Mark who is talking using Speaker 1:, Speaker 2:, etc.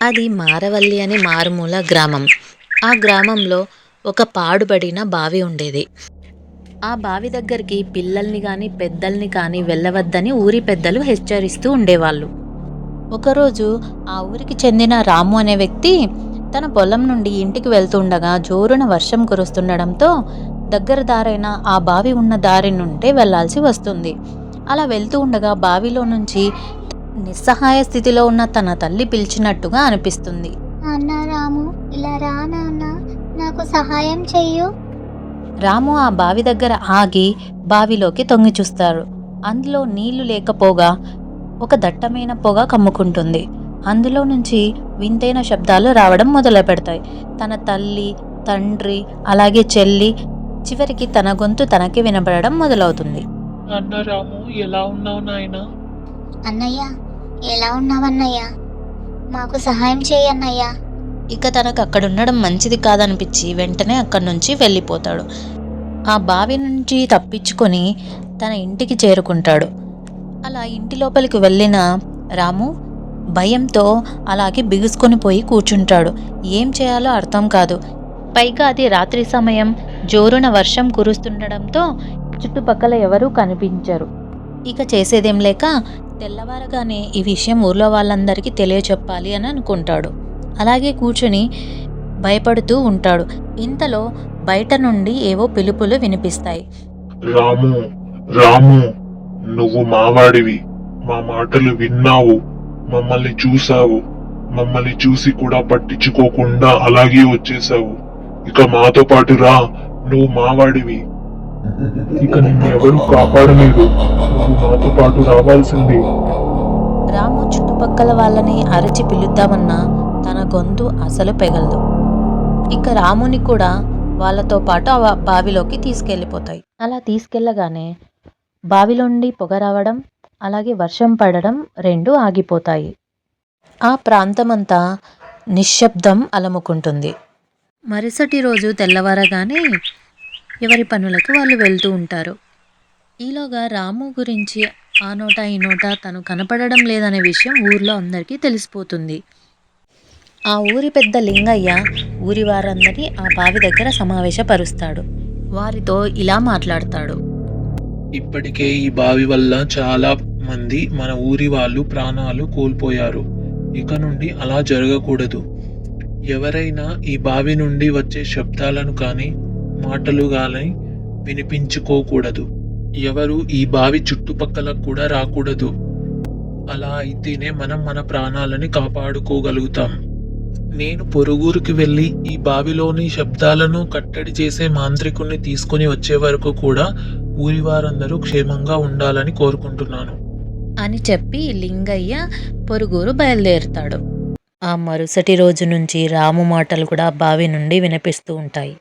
Speaker 1: అది మారవల్లి అనే మారుమూల గ్రామం. ఆ గ్రామంలో ఒక పాడుబడిన బావి ఉండేది. ఆ బావి దగ్గరికి పిల్లల్ని గాని, పెద్దల్ని కానీ వెళ్ళవద్దని ఊరి పెద్దలు హెచ్చరిస్తూ ఉండేవాళ్ళు. ఒకరోజు ఆ ఊరికి చెందిన రాము అనే వ్యక్తి తన పొలం నుండి ఇంటికి వెళ్తుండగా జోరున వర్షం కురుస్తుండడంతో దగ్గర దారైన ఆ బావి ఉన్న దారి నుండే వెళ్ళాల్సి వస్తుంది. అలా వెళ్తూ ఉండగా బావిలో నుంచి నిస్సహాయ స్థితిలో ఉన్న తన తల్లి పిలిచినట్టుగా అనిపిస్తుంది.
Speaker 2: నాన్న రాము, ఇలా రా నాన్న, నాకు సహాయం చెయ్యు.
Speaker 1: రాము ఆ బావి దగ్గర ఆగి బావిలోకి తొంగి చూస్తాడు. అందులో నీళ్లు లేకపోగా ఒక దట్టమైన పొగ కమ్ముకుంటుంది. అందులో నుంచి వింతైన శబ్దాలు రావడం మొదలు పెడతాయి. తన తల్లి, తండ్రి, అలాగే చెల్లి, చివరికి తన గొంతు తనకి వినపడడం మొదలవుతుంది.
Speaker 3: అన్న రాము, ఎలా ఉన్నావు నాయనా?
Speaker 2: అన్నయ్య, ఎలా ఉన్నావన్నయ్య? మాకు సహాయం చేయన్నయ్యా.
Speaker 1: ఇక తనకు అక్కడుండడం మంచిది కాదనిపించి వెంటనే అక్కడి నుంచి వెళ్ళిపోతాడు. ఆ బావి నుంచి తప్పించుకొని తన ఇంటికి చేరుకుంటాడు. అలా ఇంటి లోపలికి వెళ్ళిన రాము భయంతో అలాగే బిగుసుకొని పోయి కూర్చుంటాడు. ఏం చేయాలో అర్థం కాదు. పైగా అది రాత్రి సమయం, జోరున వర్షం కురుస్తుండడంతో చుట్టుపక్కల ఎవరూ కనిపించరు. ఇక చేసేదేం లేక తెల్లవారగానే ఈ విషయం ఊర్లో వాళ్ళందరికీ తెలియచెప్పాలి అని అనుకుంటాడు. అలాగే కూర్చుని భయపడుతూ ఉంటాడు. ఇంతలో బయట నుండి ఏవో పిలుపులు వినిపిస్తాయి.
Speaker 3: రాము, రాము, నువ్వు మావాడివి. మా మాటలు విన్నావు, మమ్మల్ని చూసావు. మమ్మల్ని చూసి కూడా పట్టించుకోకుండా అలాగే వచ్చేసావు. ఇక మాతో పాటు రా, నువ్వు మావాడివి. ఇక నిన్నెవరూ కాపాడలేదు, నువ్వు మాతో పాటు రావాల్సిందే.
Speaker 1: రాము చుట్టుపక్కల వాళ్ళని అరచి పిలుద్దామన్నా తన గొంతు అసలు పెగలదు. ఇక రాముని కూడా వాళ్ళతో పాటు ఆ బావిలోకి తీసుకెళ్ళిపోతాయి. అలా తీసుకెళ్ళగానే బావిలో నుండి పొగ రావడం, అలాగే వర్షం పడడం రెండూ ఆగిపోతాయి. ఆ ప్రాంతమంతా నిశ్శబ్దం అలముకుంటుంది. మరుసటి రోజు తెల్లవారగానే ఎవరి పనులకు వాళ్ళు వెళ్తూ ఉంటారు. ఈలోగా రాము గురించి ఆ నోట ఈ నోట తను కనపడడం లేదనే విషయం ఊర్లో అందరికీ తెలిసిపోతుంది. ఆ ఊరి పెద్ద లింగయ్య ఊరి వారందరినీ ఆ బావి దగ్గర సమావేశపరుస్తాడు. వారితో ఇలా మాట్లాడతాడు.
Speaker 3: ఇప్పటికే ఈ బావి వల్ల చాలా మంది మన ఊరి వాళ్ళు ప్రాణాలు కోల్పోయారు. ఇక నుండి అలా జరగకూడదు. ఎవరైనా ఈ బావి నుండి వచ్చే శబ్దాలను కానీ మాటలు కానీ వినిపించుకోకూడదు. ఎవరు ఈ బావి చుట్టుపక్కల కూడా రాకూడదు. అలా అయితేనే మనం మన ప్రాణాలని కాపాడుకోగలుగుతాం. నేను పొరుగురికి వెళ్ళి ఈ బావిలోని శబ్దాలను కట్టడి చేసే మాంత్రికుణ్ణి తీసుకుని వచ్చే వరకు కూడా ఊరి వారందరూ క్షేమంగా ఉండాలని కోరుకుంటున్నాను
Speaker 1: అని చెప్పి లింగయ్య పొరుగురు బయలుదేరుతాడు. ఆ మరుసటి రోజు నుంచి రాము మాటలు కూడా బావి నుండి వినిపిస్తూ ఉంటాయి.